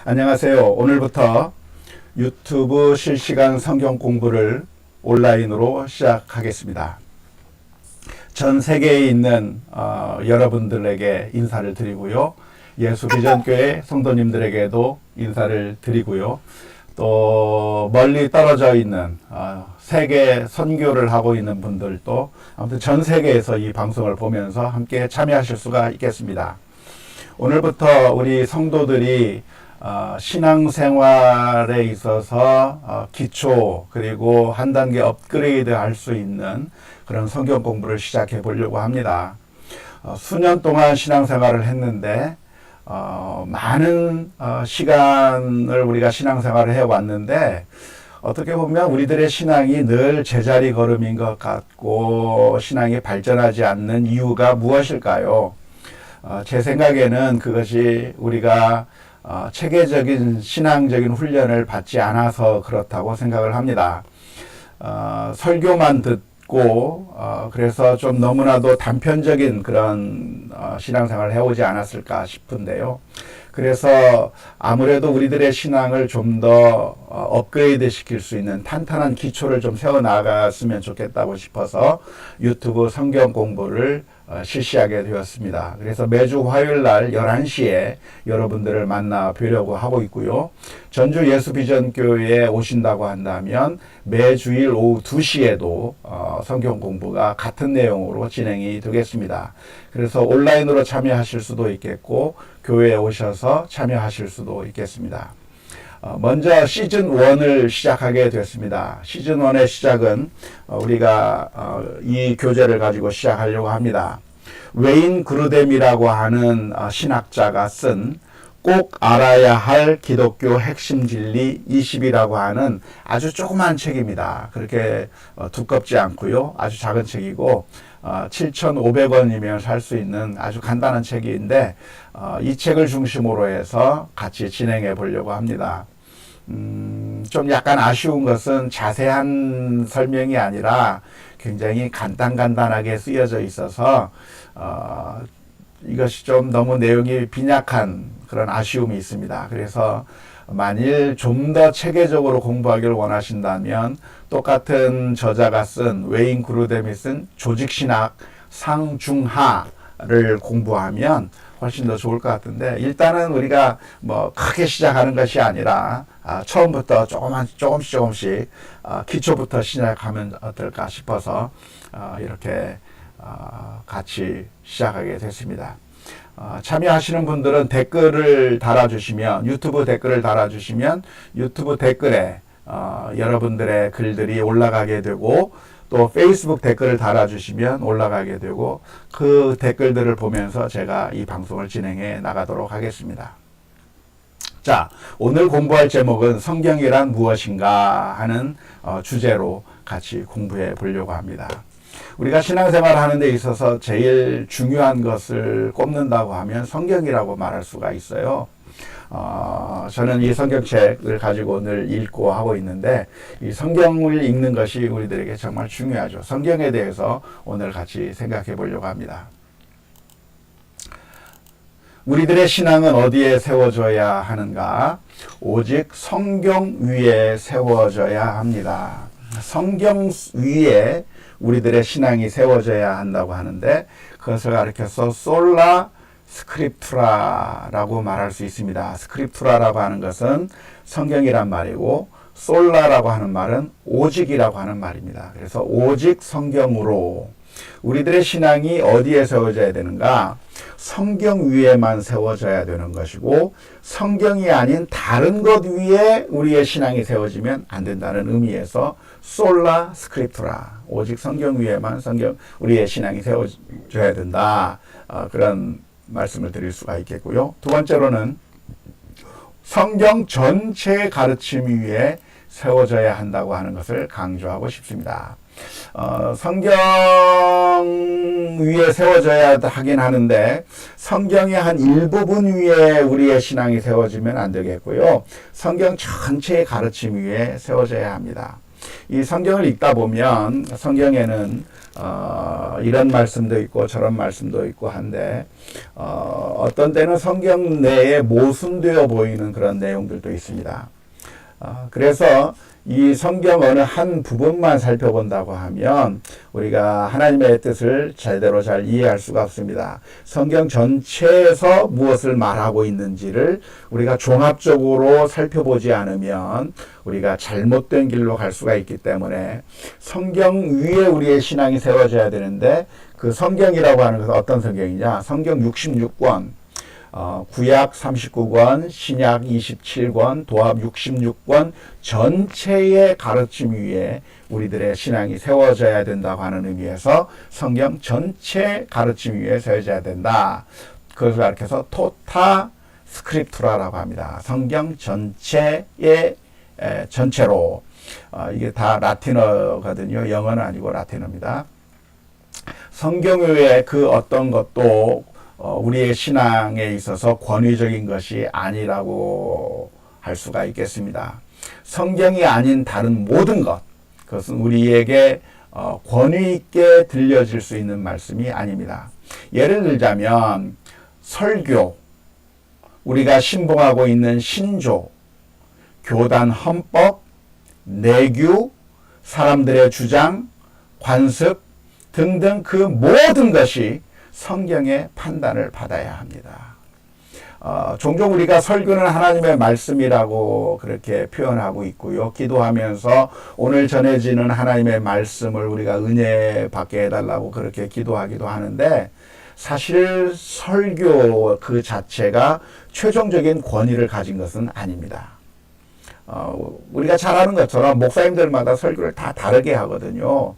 안녕하세요. 오늘부터 유튜브 실시간 성경 공부를 온라인으로 시작하겠습니다. 전 세계에 있는 여러분들에게 인사를 드리고요. 예수비전교회 성도님들에게도 인사를 드리고요. 또 멀리 떨어져 있는 세계 선교를 하고 있는 분들도 아무튼 전 세계에서 이 방송을 보면서 함께 참여하실 수가 있겠습니다. 오늘부터 우리 성도들이 신앙생활에 있어서 기초 그리고 한 단계 업그레이드 할 수 있는 그런 성경 공부를 시작해 보려고 합니다. 수년 동안 신앙생활을 했는데 많은 시간을 우리가 신앙생활을 해왔는데 어떻게 보면 우리들의 신앙이 늘 제자리 걸음인 것 같고 신앙이 발전하지 않는 이유가 무엇일까요? 제 생각에는 그것이 우리가 체계적인 신앙적인 훈련을 받지 않아서 그렇다고 생각을 합니다. 설교만 듣고 그래서 좀 너무나도 단편적인 그런 신앙생활을 해오지 않았을까 싶은데요. 그래서 아무래도 우리들의 신앙을 좀 더 업그레이드 시킬 수 있는 탄탄한 기초를 좀 세워나갔으면 좋겠다고 싶어서 유튜브 성경 공부를 실시하게 되었습니다. 그래서 매주 화요일 날 11시에 여러분들을 만나 뵈려고 하고 있고요. 전주 예수비전교회에 오신다고 한다면 매주일 오후 2시에도 성경 공부가 같은 내용으로 진행이 되겠습니다. 그래서 온라인으로 참여하실 수도 있겠고 교회에 오셔서 참여하실 수도 있겠습니다. 먼저 시즌 1을 시작하게 됐습니다. 시즌 1의 시작은 우리가 이 교재를 가지고 시작하려고 합니다. 웨인 그루뎀이라고 하는 신학자가 쓴 꼭 알아야 할 기독교 핵심 진리 20이라고 하는 아주 조그만 책입니다. 그렇게 두껍지 않고요. 아주 작은 책이고 7,500원이면 살 수 있는 아주 간단한 책인데 이 책을 중심으로 해서 같이 진행해 보려고 합니다. 좀 약간 아쉬운 것은 자세한 설명이 아니라 굉장히 간단하게 쓰여져 있어서 이것이 좀 너무 내용이 빈약한 그런 아쉬움이 있습니다. 그래서 만일 좀 더 체계적으로 공부하기를 원하신다면 똑같은 저자가 쓴 웨인 그루뎀이 쓴 조직신학 상중하를 공부하면 훨씬 더 좋을 것 같은데 일단은 우리가 뭐 크게 시작하는 것이 아니라 처음부터 조금씩 기초부터 시작하면 어떨까 싶어서 이렇게 같이 시작하게 됐습니다. 참여하시는 분들은 댓글을 달아주시면 유튜브 댓글을 달아주시면 유튜브 댓글에 여러분들의 글들이 올라가게 되고 또 페이스북 댓글을 달아주시면 올라가게 되고 그 댓글들을 보면서 제가 이 방송을 진행해 나가도록 하겠습니다. 자, 오늘 공부할 제목은 성경이란 무엇인가 하는 주제로 같이 공부해 보려고 합니다. 우리가 신앙생활을 하는 데 있어서 제일 중요한 것을 꼽는다고 하면 성경이라고 말할 수가 있어요. 저는 이 성경책을 가지고 오늘 읽고 하고 있는데 이 성경을 읽는 것이 우리들에게 정말 중요하죠. 성경에 대해서 오늘 같이 생각해 보려고 합니다. 우리들의 신앙은 어디에 세워져야 하는가? 오직 성경 위에 세워져야 합니다. 성경 위에 우리들의 신앙이 세워져야 한다고 하는데 그것을 가리켜서 솔라 스크립투라라고 말할 수 있습니다. 스크립투라라고 하는 것은 성경이란 말이고 솔라라고 하는 말은 오직이라고 하는 말입니다. 그래서 오직 성경으로 우리들의 신앙이 어디에 세워져야 되는가? 성경 위에만 세워져야 되는 것이고 성경이 아닌 다른 것 위에 우리의 신앙이 세워지면 안 된다는 의미에서 솔라 스크립투라 오직 성경 위에만 우리의 신앙이 세워져야 된다. 그런 말씀을 드릴 수가 있겠고요. 두 번째로는 성경 전체의 가르침 위에 세워져야 한다고 하는 것을 강조하고 싶습니다. 성경 위에 세워져야 하긴 하는데 성경의 한 일부분 위에 우리의 신앙이 세워지면 안 되겠고요. 성경 전체의 가르침 위에 세워져야 합니다. 이 성경을 읽다 보면 성경에는 이런 말씀도 있고 저런 말씀도 있고 한데 어떤 때는 성경 내에 모순되어 보이는 그런 내용들도 있습니다. 그래서 이 성경 어느 한 부분만 살펴본다고 하면 우리가 하나님의 뜻을 제대로 잘 이해할 수가 없습니다. 성경 전체에서 무엇을 말하고 있는지를 우리가 종합적으로 살펴보지 않으면 우리가 잘못된 길로 갈 수가 있기 때문에 성경 위에 우리의 신앙이 세워져야 되는데 그 성경이라고 하는 것은 어떤 성경이냐? 성경 66권, 구약 39권, 신약 27권, 도합 66권 전체의 가르침 위에 우리들의 신앙이 세워져야 된다고 하는 의미에서 성경 전체 가르침 위에 세워져야 된다. 그것을 가르쳐서 토타 스크립투라라고 합니다. 성경 전체의 전체로 이게 다 라틴어거든요. 영어는 아니고 라틴어입니다. 성경 외에 그 어떤 것도 우리의 신앙에 있어서 권위적인 것이 아니라고 할 수가 있겠습니다. 성경이 아닌 다른 모든 것, 그것은 우리에게 권위 있게 들려질 수 있는 말씀이 아닙니다. 예를 들자면 설교, 우리가 신봉하고 있는 신조, 교단 헌법, 내규, 사람들의 주장, 관습 등등 그 모든 것이 성경의 판단을 받아야 합니다. 종종 우리가 설교는 하나님의 말씀이라고 그렇게 표현하고 있고요. 기도하면서 오늘 전해지는 하나님의 말씀을 우리가 은혜 받게 해달라고 그렇게 기도하기도 하는데 사실 설교 그 자체가 최종적인 권위를 가진 것은 아닙니다. 우리가 잘 아는 것처럼 목사님들마다 설교를 다 다르게 하거든요.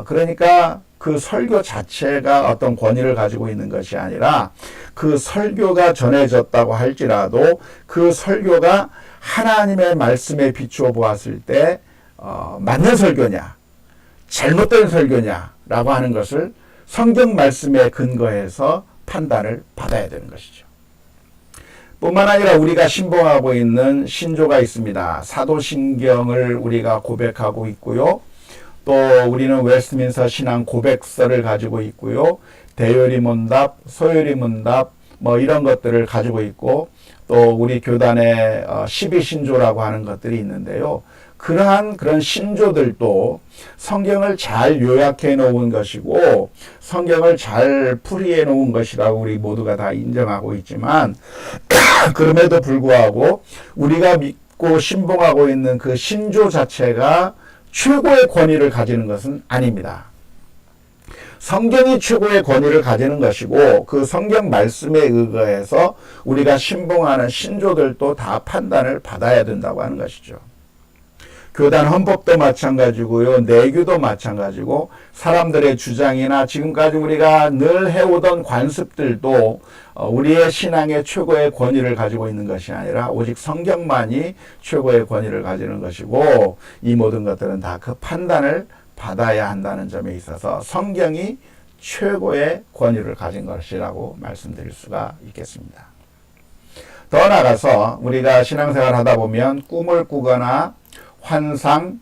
그러니까 그 설교 자체가 어떤 권위를 가지고 있는 것이 아니라 그 설교가 전해졌다고 할지라도 그 설교가 하나님의 말씀에 비추어 보았을 때 맞는 설교냐 잘못된 설교냐라고 하는 것을 성경 말씀에 근거해서 판단을 받아야 되는 것이죠. 뿐만 아니라 우리가 신봉하고 있는 신조가 있습니다. 사도신경을 우리가 고백하고 있고요. 또 우리는 웨스트민스터 신앙 고백서를 가지고 있고요. 대요리문답, 소요리문답 뭐 이런 것들을 가지고 있고 또 우리 교단의 12신조라고 하는 것들이 있는데요. 그러한 그런 신조들도 성경을 잘 요약해 놓은 것이고 성경을 잘 풀이해 놓은 것이라고 우리 모두가 다 인정하고 있지만 그럼에도 불구하고 우리가 믿고 신봉하고 있는 그 신조 자체가 최고의 권위를 가지는 것은 아닙니다. 성경이 최고의 권위를 가지는 것이고 그 성경 말씀에 의거해서 우리가 신봉하는 신조들도 다 판단을 받아야 된다고 하는 것이죠. 교단 헌법도 마찬가지고요. 내규도 마찬가지고 사람들의 주장이나 지금까지 우리가 늘 해오던 관습들도 우리의 신앙의 최고의 권위를 가지고 있는 것이 아니라 오직 성경만이 최고의 권위를 가지는 것이고 이 모든 것들은 다 그 판단을 받아야 한다는 점에 있어서 성경이 최고의 권위를 가진 것이라고 말씀드릴 수가 있겠습니다. 더 나아가서 우리가 신앙생활 하다 보면 꿈을 꾸거나 환상,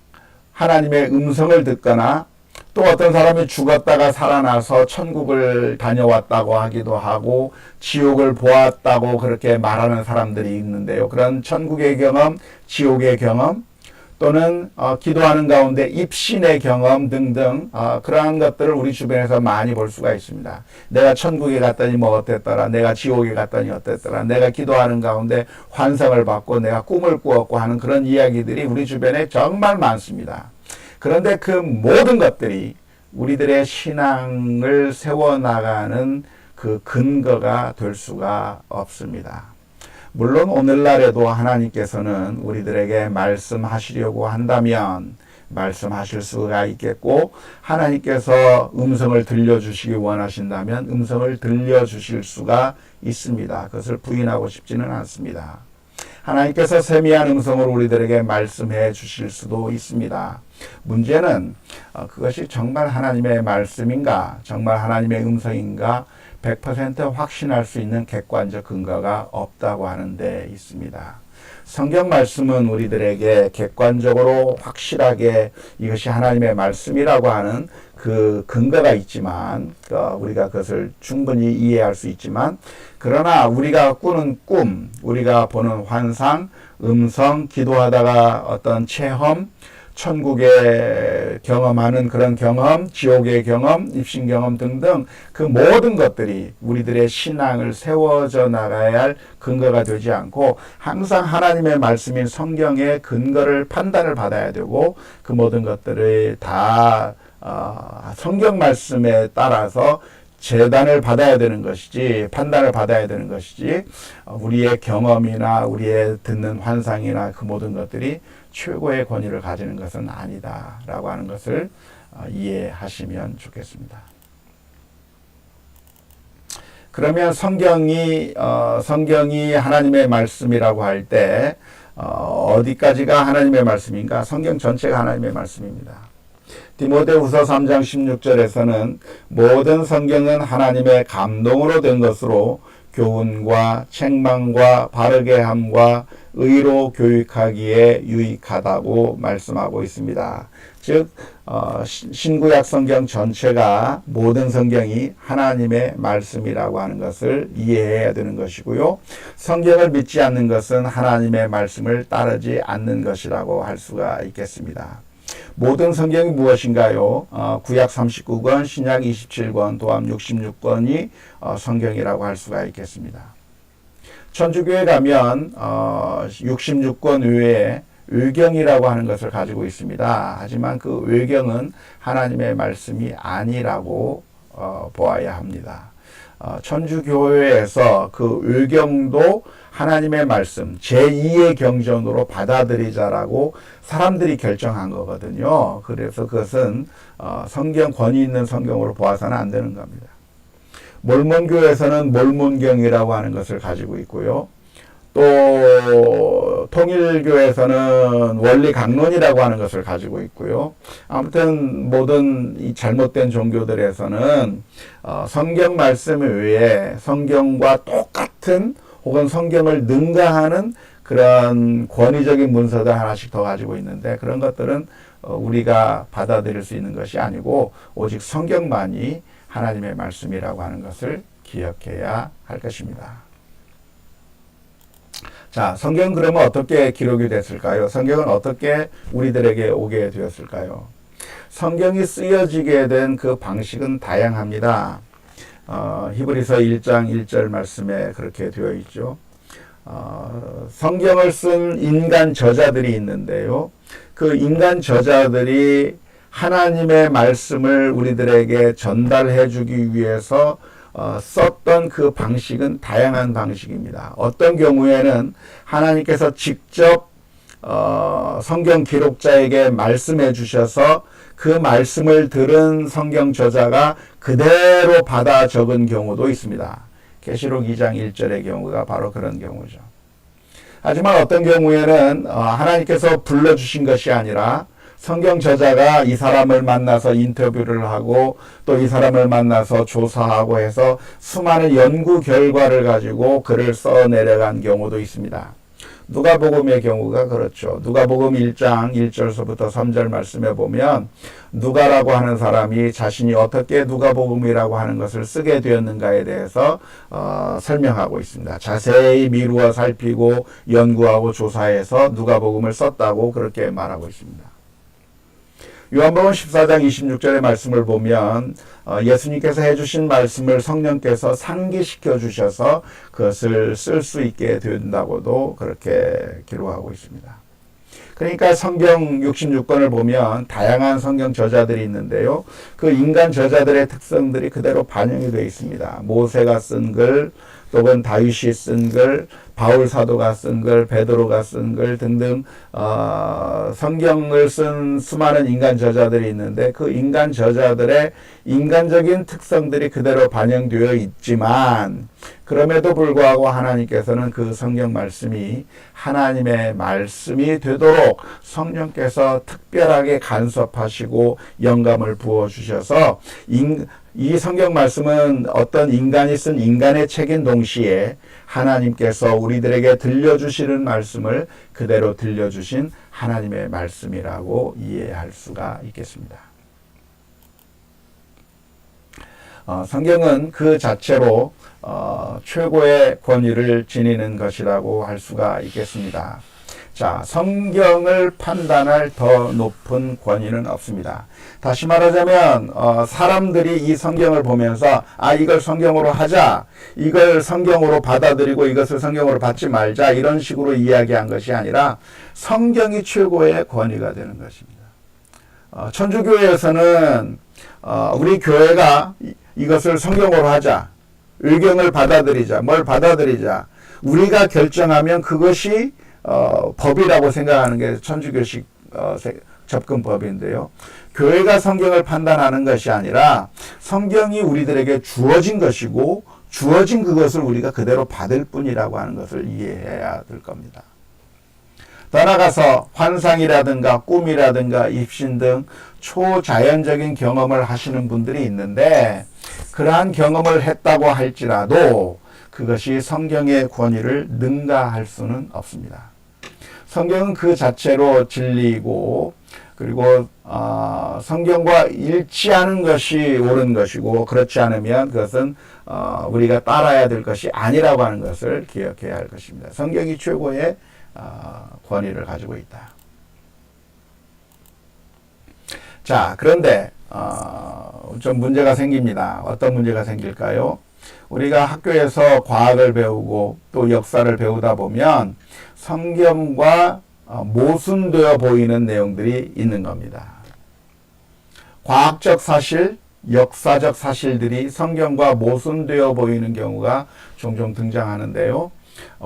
하나님의 음성을 듣거나 또 어떤 사람이 죽었다가 살아나서 천국을 다녀왔다고 하기도 하고 지옥을 보았다고 그렇게 말하는 사람들이 있는데요. 그런 천국의 경험, 지옥의 경험 또는 기도하는 가운데 입신의 경험 등등 그러한 것들을 우리 주변에서 많이 볼 수가 있습니다. 내가 천국에 갔더니 뭐 어땠더라, 내가 지옥에 갔더니 어땠더라, 내가 기도하는 가운데 환상을 받고 내가 꿈을 꾸었고 하는 그런 이야기들이 우리 주변에 정말 많습니다. 그런데 그 모든 것들이 우리들의 신앙을 세워나가는 그 근거가 될 수가 없습니다. 물론 오늘날에도 하나님께서는 우리들에게 말씀하시려고 한다면 말씀하실 수가 있겠고 하나님께서 음성을 들려주시기 원하신다면 음성을 들려주실 수가 있습니다. 그것을 부인하고 싶지는 않습니다. 하나님께서 세미한 음성으로 우리들에게 말씀해 주실 수도 있습니다. 문제는 그것이 정말 하나님의 말씀인가, 정말 하나님의 음성인가 100% 확신할 수 있는 객관적 근거가 없다고 하는 데 있습니다. 성경 말씀은 우리들에게 객관적으로 확실하게 이것이 하나님의 말씀이라고 하는 그 근거가 있지만, 우리가 그것을 충분히 이해할 수 있지만, 그러나 우리가 꾸는 꿈, 우리가 보는 환상, 음성, 기도하다가 어떤 체험, 천국에 경험하는 그런 경험, 지옥의 경험, 입신 경험 등등 그 모든 것들이 우리들의 신앙을 세워져 나가야 할 근거가 되지 않고 항상 하나님의 말씀인 성경의 근거를 판단을 받아야 되고, 그 모든 것들을 다 성경 말씀에 따라서 재단을 받아야 되는 것이지, 판단을 받아야 되는 것이지, 우리의 경험이나 우리의 듣는 환상이나 그 모든 것들이 최고의 권위를 가지는 것은 아니다라고 하는 것을 이해하시면 좋겠습니다. 그러면 성경이 하나님의 말씀이라고 할 때 어디까지가 하나님의 말씀인가? 성경 전체가 하나님의 말씀입니다. 디모데후서 3장 16절에서는 모든 성경은 하나님의 감동으로 된 것으로 교훈과 책망과 바르게 함과 의로 교육하기에 유익하다고 말씀하고 있습니다. 즉 신구약 성경 전체가, 모든 성경이 하나님의 말씀이라고 하는 것을 이해해야 되는 것이고요. 성경을 믿지 않는 것은 하나님의 말씀을 따르지 않는 것이라고 할 수가 있겠습니다. 모든 성경이 무엇인가요? 구약 39권, 신약 27권, 도합 66권이 성경이라고 할 수가 있겠습니다. 천주교에 가면 66권 외에 외경이라고 하는 것을 가지고 있습니다. 하지만 그 외경은 하나님의 말씀이 아니라고 보아야 합니다. 천주교회에서 그 외경도 하나님의 말씀, 제2의 경전으로 받아들이자라고 사람들이 결정한 거거든요. 그래서 그것은 성경, 권위 있는 성경으로 보아서는 안 되는 겁니다. 몰몬교에서는 몰몬경이라고 하는 것을 가지고 있고요. 또 통일교에서는 원리강론이라고 하는 것을 가지고 있고요. 아무튼 모든 이 잘못된 종교들에서는 성경 말씀 외에 성경과 똑같은 혹은 성경을 능가하는 그런 권위적인 문서들 하나씩 더 가지고 있는데, 그런 것들은 우리가 받아들일 수 있는 것이 아니고 오직 성경만이 하나님의 말씀이라고 하는 것을 기억해야 할 것입니다. 자, 성경은 그러면 어떻게 기록이 됐을까요? 성경은 어떻게 우리들에게 오게 되었을까요? 성경이 쓰여지게 된 그 방식은 다양합니다. 히브리서 1장 1절 말씀에 그렇게 되어 있죠. 성경을 쓴 인간 저자들이 있는데요. 그 인간 저자들이 하나님의 말씀을 우리들에게 전달해 주기 위해서 썼던 그 방식은 다양한 방식입니다. 어떤 경우에는 하나님께서 직접 성경 기록자에게 말씀해 주셔서 그 말씀을 들은 성경 저자가 그대로 받아 적은 경우도 있습니다. 계시록 2장 1절의 경우가 바로 그런 경우죠. 하지만 어떤 경우에는 하나님께서 불러주신 것이 아니라 성경 저자가 이 사람을 만나서 인터뷰를 하고 또 이 사람을 만나서 조사하고 해서 수많은 연구 결과를 가지고 글을 써 내려간 경우도 있습니다. 누가복음의 경우가 그렇죠. 누가복음 1장 1절서부터 3절 말씀에 보면 누가라고 하는 사람이 자신이 어떻게 누가복음이라고 하는 것을 쓰게 되었는가에 대해서 설명하고 있습니다. 자세히 미루어 살피고 연구하고 조사해서 누가복음을 썼다고 그렇게 말하고 있습니다. 요한복음 14장 26절의 말씀을 보면 예수님께서 해주신 말씀을 성령께서 상기시켜 주셔서 그것을 쓸 수 있게 된다고도 그렇게 기록하고 있습니다. 그러니까 성경 66권을 보면 다양한 성경 저자들이 있는데요. 그 인간 저자들의 특성들이 그대로 반영이 되어 있습니다. 모세가 쓴 글, 또는 다윗이 쓴 글, 바울 사도가 쓴 글, 베드로가 쓴 글 등등 성경을 쓴 수많은 인간 저자들이 있는데 그 인간 저자들의 인간적인 특성들이 그대로 반영되어 있지만 그럼에도 불구하고 하나님께서는 그 성경 말씀이 하나님의 말씀이 되도록 성령께서 특별하게 간섭하시고 영감을 부어주셔서 이 성경 말씀은 어떤 인간이 쓴 인간의 책인 동시에 하나님께서 우리들에게 들려주시는 말씀을 그대로 들려주신 하나님의 말씀이라고 이해할 수가 있겠습니다. 성경은 그 자체로 최고의 권위를 지니는 것이라고 할 수가 있겠습니다. 자, 성경을 판단할 더 높은 권위는 없습니다. 다시 말하자면 사람들이 이 성경을 보면서 이걸 성경으로 하자, 이걸 성경으로 받아들이고 이것을 성경으로 받지 말자, 이런 식으로 이야기한 것이 아니라 성경이 최고의 권위가 되는 것입니다. 천주교에서는 우리 교회가 이것을 성경으로 하자, 의견을 받아들이자, 뭘 받아들이자, 우리가 결정하면 그것이 법이라고 생각하는 게 천주교식 접근법인데요. 교회가 성경을 판단하는 것이 아니라 성경이 우리들에게 주어진 것이고 주어진 그것을 우리가 그대로 받을 뿐이라고 하는 것을 이해해야 될 겁니다. 더 나아가서 환상이라든가 꿈이라든가 입신 등 초자연적인 경험을 하시는 분들이 있는데 그러한 경험을 했다고 할지라도 그것이 성경의 권위를 능가할 수는 없습니다. 성경은 그 자체로 진리이고 그리고 성경과 일치하는 것이 옳은 것이고 그렇지 않으면 그것은 우리가 따라야 될 것이 아니라고 하는 것을 기억해야 할 것입니다. 성경이 최고의 권위를 가지고 있다. 자, 그런데 좀 문제가 생깁니다. 어떤 문제가 생길까요? 우리가 학교에서 과학을 배우고 또 역사를 배우다 보면 성경과 모순되어 보이는 내용들이 있는 겁니다. 과학적 사실, 역사적 사실들이 성경과 모순되어 보이는 경우가 종종 등장하는데요.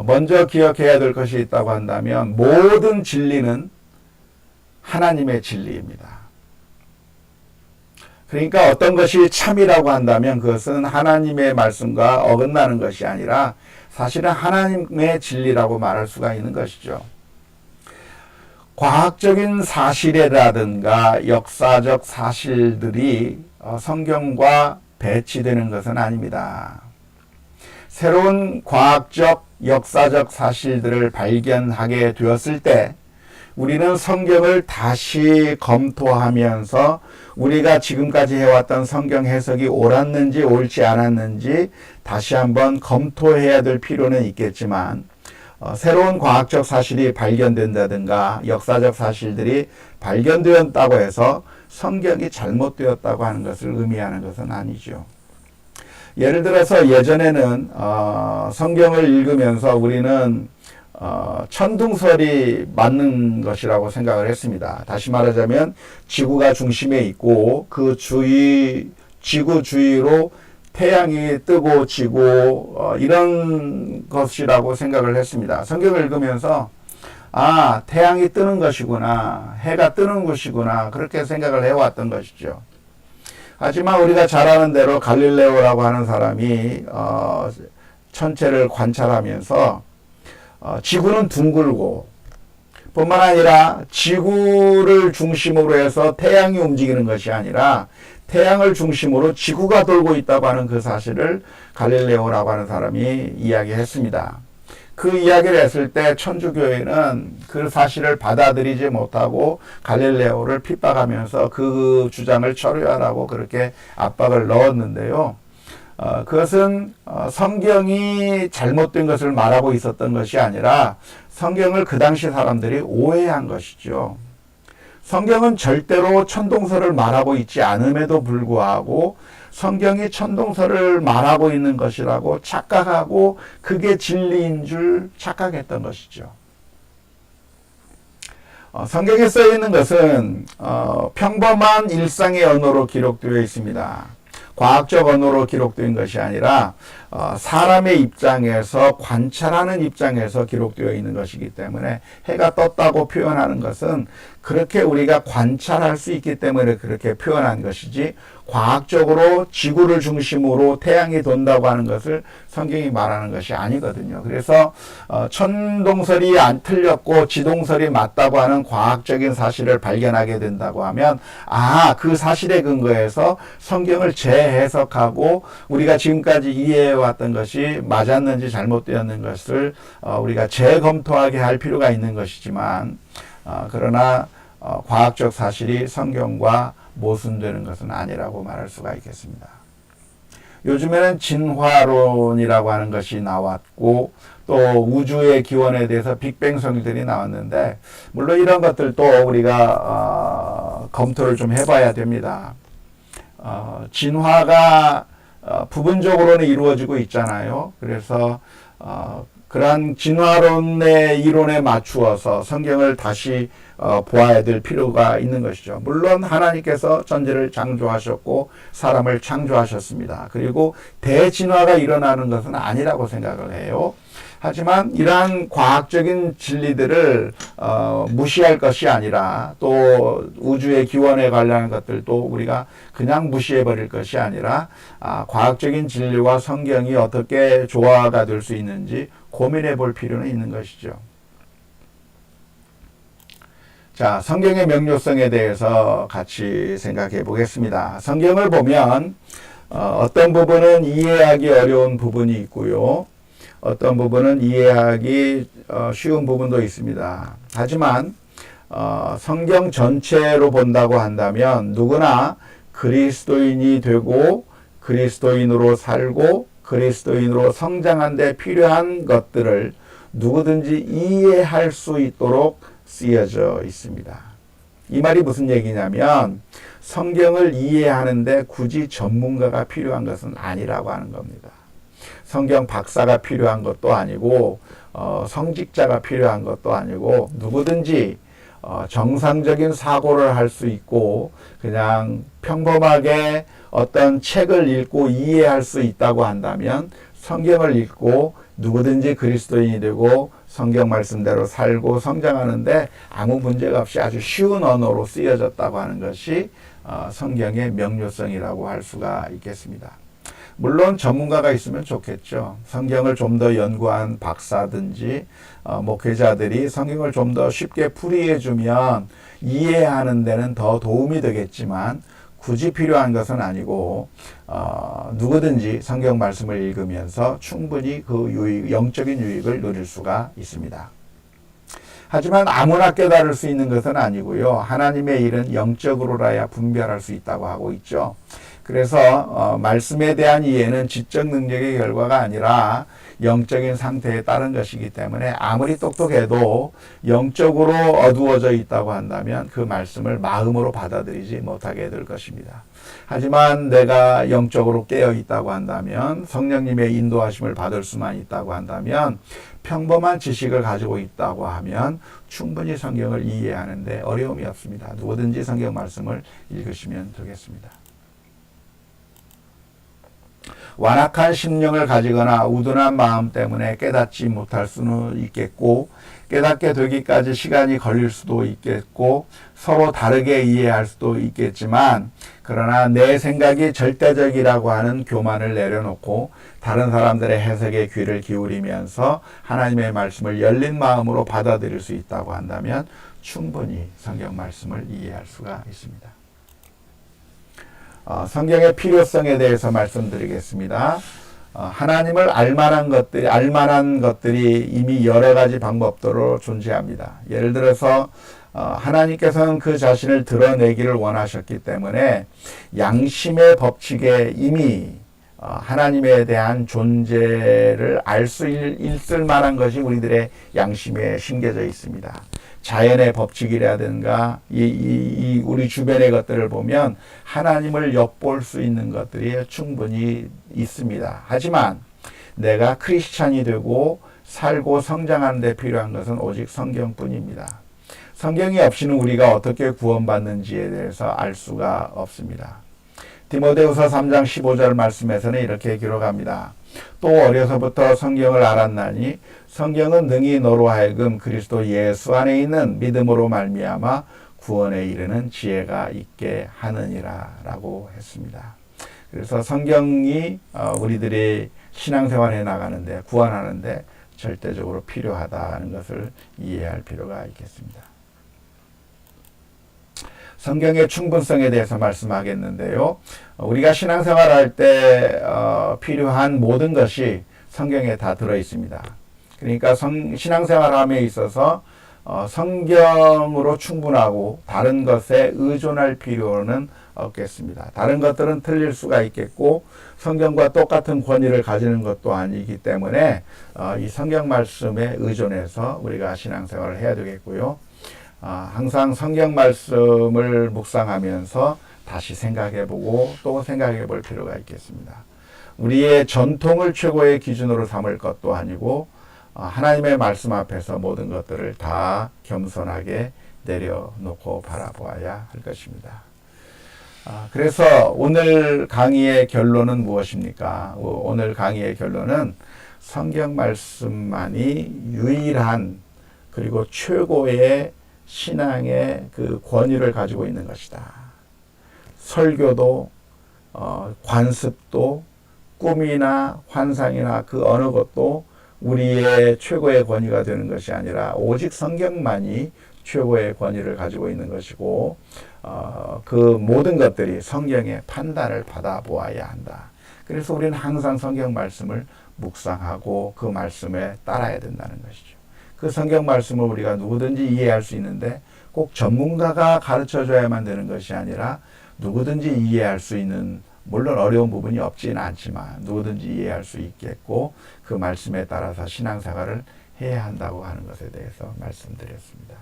먼저 기억해야 될 것이 있다고 한다면 모든 진리는 하나님의 진리입니다. 그러니까 어떤 것이 참이라고 한다면 그것은 하나님의 말씀과 어긋나는 것이 아니라 사실은 하나님의 진리라고 말할 수가 있는 것이죠. 과학적인 사실이라든가 역사적 사실들이 성경과 배치되는 것은 아닙니다. 새로운 과학적, 역사적 사실들을 발견하게 되었을 때 우리는 성경을 다시 검토하면서 우리가 지금까지 해왔던 성경 해석이 옳았는지 옳지 않았는지 다시 한번 검토해야 될 필요는 있겠지만 새로운 과학적 사실이 발견된다든가 역사적 사실들이 발견되었다고 해서 성경이 잘못되었다고 하는 것을 의미하는 것은 아니죠. 예를 들어서 예전에는 성경을 읽으면서 우리는 천둥설이 맞는 것이라고 생각을 했습니다. 다시 말하자면 지구가 중심에 있고 그 지구 주위로 태양이 뜨고 지고 이런 것이라고 생각을 했습니다. 성경을 읽으면서 태양이 뜨는 것이구나, 해가 뜨는 것이구나 그렇게 생각을 해왔던 것이죠. 하지만 우리가 잘 아는 대로 갈릴레오라고 하는 사람이 천체를 관찰하면서 지구는 둥글고 뿐만 아니라 지구를 중심으로 해서 태양이 움직이는 것이 아니라 태양을 중심으로 지구가 돌고 있다고 하는 그 사실을 갈릴레오라고 하는 사람이 이야기했습니다. 그 이야기를 했을 때 천주교회는 그 사실을 받아들이지 못하고 갈릴레오를 핍박하면서 그 주장을 철회하라고 그렇게 압박을 넣었는데요. 그것은 성경이 잘못된 것을 말하고 있었던 것이 아니라 성경을 그 당시 사람들이 오해한 것이죠. 성경은 절대로 천동설을 말하고 있지 않음에도 불구하고 성경이 천동설을 말하고 있는 것이라고 착각하고 그게 진리인 줄 착각했던 것이죠. 성경에 써 있는 것은 평범한 일상의 언어로 기록되어 있습니다. 과학적 언어로 기록된 것이 아니라 사람의 입장에서 관찰하는 입장에서 기록되어 있는 것이기 때문에 해가 떴다고 표현하는 것은 그렇게 우리가 관찰할 수 있기 때문에 그렇게 표현한 것이지 과학적으로 지구를 중심으로 태양이 돈다고 하는 것을 성경이 말하는 것이 아니거든요. 그래서 천동설이 안 틀렸고 지동설이 맞다고 하는 과학적인 사실을 발견하게 된다고 하면 그 사실에 근거해서 성경을 재해석하고 우리가 지금까지 이해해왔던 것이 맞았는지 잘못되었는 것을 우리가 재검토하게 할 필요가 있는 것이지만 그러나 과학적 사실이 성경과 모순되는 것은 아니라고 말할 수가 있겠습니다. 요즘에는 진화론이라고 하는 것이 나왔고 또 우주의 기원에 대해서 빅뱅 설들이 나왔는데 물론 이런 것들도 우리가 검토를 좀 해봐야 됩니다. 진화가 부분적으로는 이루어지고 있잖아요. 그래서 그러한 진화론의 이론에 맞추어서 성경을 다시 보아야 될 필요가 있는 것이죠. 물론 하나님께서 전체를 창조하셨고 사람을 창조하셨습니다. 그리고 대진화가 일어나는 것은 아니라고 생각을 해요. 하지만 이러한 과학적인 진리들을 무시할 것이 아니라 또 우주의 기원에 관련한 것들도 우리가 그냥 무시해버릴 것이 아니라 과학적인 진리와 성경이 어떻게 조화가 될 수 있는지 고민해 볼 필요는 있는 것이죠. 자, 성경의 명료성에 대해서 같이 생각해 보겠습니다. 성경을 보면 어떤 부분은 이해하기 어려운 부분이 있고요. 어떤 부분은 이해하기 쉬운 부분도 있습니다. 하지만 성경 전체로 본다고 한다면 누구나 그리스도인이 되고 그리스도인으로 살고 그리스도인으로 성장하는 데 필요한 것들을 누구든지 이해할 수 있도록 쓰여져 있습니다. 이 말이 무슨 얘기냐면 성경을 이해하는데 굳이 전문가가 필요한 것은 아니라고 하는 겁니다. 성경 박사가 필요한 것도 아니고 성직자가 필요한 것도 아니고 누구든지 정상적인 사고를 할 수 있고 그냥 평범하게 어떤 책을 읽고 이해할 수 있다고 한다면 성경을 읽고 누구든지 그리스도인이 되고 성경 말씀대로 살고 성장하는데 아무 문제가 없이 아주 쉬운 언어로 쓰여졌다고 하는 것이 성경의 명료성이라고 할 수가 있겠습니다. 물론 전문가가 있으면 좋겠죠. 성경을 좀 더 연구한 박사든지 목회자들이 성경을 좀 더 쉽게 풀이해 주면 이해하는 데는 더 도움이 되겠지만 굳이 필요한 것은 아니고 누구든지 성경 말씀을 읽으면서 충분히 그 영적인 유익을 누릴 수가 있습니다. 하지만 아무나 깨달을 수 있는 것은 아니고요. 하나님의 일은 영적으로라야 분별할 수 있다고 하고 있죠. 그래서 말씀에 대한 이해는 지적 능력의 결과가 아니라 영적인 상태에 따른 것이기 때문에 아무리 똑똑해도 영적으로 어두워져 있다고 한다면 그 말씀을 마음으로 받아들이지 못하게 될 것입니다. 하지만 내가 영적으로 깨어 있다고 한다면 성령님의 인도하심을 받을 수만 있다고 한다면 평범한 지식을 가지고 있다고 하면 충분히 성경을 이해하는데 어려움이 없습니다. 누구든지 성경 말씀을 읽으시면 되겠습니다. 완악한 심령을 가지거나 우둔한 마음 때문에 깨닫지 못할 수는 있겠고 깨닫게 되기까지 시간이 걸릴 수도 있겠고 서로 다르게 이해할 수도 있겠지만 그러나 내 생각이 절대적이라고 하는 교만을 내려놓고 다른 사람들의 해석에 귀를 기울이면서 하나님의 말씀을 열린 마음으로 받아들일 수 있다고 한다면 충분히 성경 말씀을 이해할 수가 있습니다. 성경의 필요성에 대해서 말씀드리겠습니다. 하나님을 알만한 것들이 이미 여러 가지 방법으로 존재합니다. 예를 들어서 하나님께서는 그 자신을 드러내기를 원하셨기 때문에 양심의 법칙에 이미 하나님에 대한 존재를 알 수 있을 만한 것이 우리들의 양심에 심겨져 있습니다. 자연의 법칙이라든가 우리 주변의 것들을 보면 하나님을 엿볼 수 있는 것들이 충분히 있습니다. 하지만 내가 크리스찬이 되고 살고 성장하는 데 필요한 것은 오직 성경뿐입니다. 성경이 없이는 우리가 어떻게 구원받는지에 대해서 알 수가 없습니다. 디모데후서 3장 15절 말씀에서는 이렇게 기록합니다. 또 어려서부터 성경을 알았나니 성경은 능히 너로 하여금 그리스도 예수 안에 있는 믿음으로 말미암아 구원에 이르는 지혜가 있게 하느니라 라고 했습니다. 그래서 성경이 우리들이 신앙생활해 나가는데 구원하는데 절대적으로 필요하다는 것을 이해할 필요가 있겠습니다. 성경의 충분성에 대해서 말씀하겠는데요. 우리가 신앙생활할 때 필요한 모든 것이 성경에 다 들어 있습니다. 그러니까 신앙생활함에 있어서 성경으로 충분하고 다른 것에 의존할 필요는 없겠습니다. 다른 것들은 틀릴 수가 있겠고 성경과 똑같은 권위를 가지는 것도 아니기 때문에 이 성경 말씀에 의존해서 우리가 신앙생활을 해야 되겠고요. 항상 성경 말씀을 묵상하면서 다시 생각해보고 또 생각해볼 필요가 있겠습니다. 우리의 전통을 최고의 기준으로 삼을 것도 아니고 하나님의 말씀 앞에서 모든 것들을 다 겸손하게 내려놓고 바라보아야 할 것입니다. 그래서 오늘 강의의 결론은 무엇입니까? 오늘 강의의 결론은 성경 말씀만이 유일한 그리고 최고의 신앙의 그 권위를 가지고 있는 것이다. 설교도 관습도 꿈이나 환상이나 그 어느 것도 우리의 최고의 권위가 되는 것이 아니라 오직 성경만이 최고의 권위를 가지고 있는 것이고 그 모든 것들이 성경의 판단을 받아보아야 한다. 그래서 우리는 항상 성경 말씀을 묵상하고 그 말씀에 따라야 된다는 것이죠. 그 성경 말씀을 우리가 누구든지 이해할 수 있는데 꼭 전문가가 가르쳐줘야만 되는 것이 아니라 누구든지 이해할 수 있는, 물론 어려운 부분이 없지는 않지만 누구든지 이해할 수 있겠고 그 말씀에 따라서 신앙생활을 해야 한다고 하는 것에 대해서 말씀드렸습니다.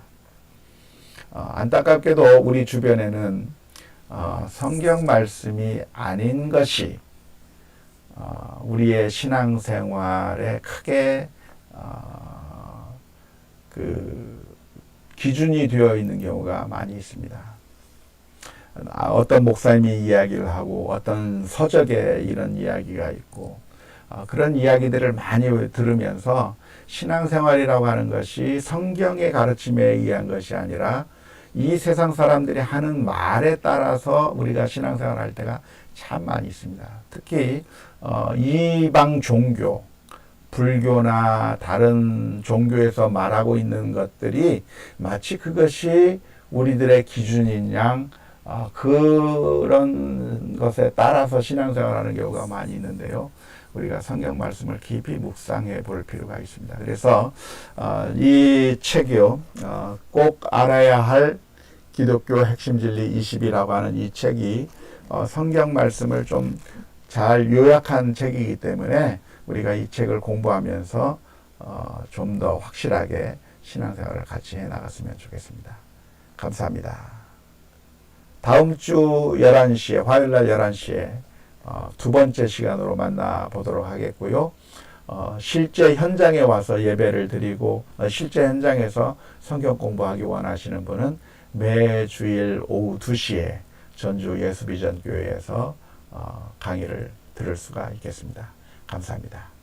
안타깝게도 우리 주변에는 성경 말씀이 아닌 것이 우리의 신앙생활에 크게 그 기준이 되어 있는 경우가 많이 있습니다. 어떤 목사님이 이야기를 하고 어떤 서적에 이런 이야기가 있고 그런 이야기들을 많이 들으면서 신앙생활이라고 하는 것이 성경의 가르침에 의한 것이 아니라 이 세상 사람들이 하는 말에 따라서 우리가 신앙생활을 할 때가 참 많이 있습니다. 특히 이방 종교, 불교나 다른 종교에서 말하고 있는 것들이 마치 그것이 우리들의 기준인 양 그런 것에 따라서 신앙생활하는 경우가 많이 있는데요. 우리가 성경 말씀을 깊이 묵상해 볼 필요가 있습니다. 그래서 이 책이요, 꼭 알아야 할 기독교 핵심 진리 20이라고 하는 이 책이 성경 말씀을 좀 잘 요약한 책이기 때문에 우리가 이 책을 공부하면서 좀 더 확실하게 신앙생활을 같이 해나갔으면 좋겠습니다. 감사합니다. 다음 주 11시에, 화요일날 11시에 두 번째 시간으로 만나보도록 하겠고요. 실제 현장에 와서 예배를 드리고 실제 현장에서 성경 공부하기 원하시는 분은 매주일 오후 2시에 전주 예수비전교회에서 강의를 들을 수가 있겠습니다. 감사합니다.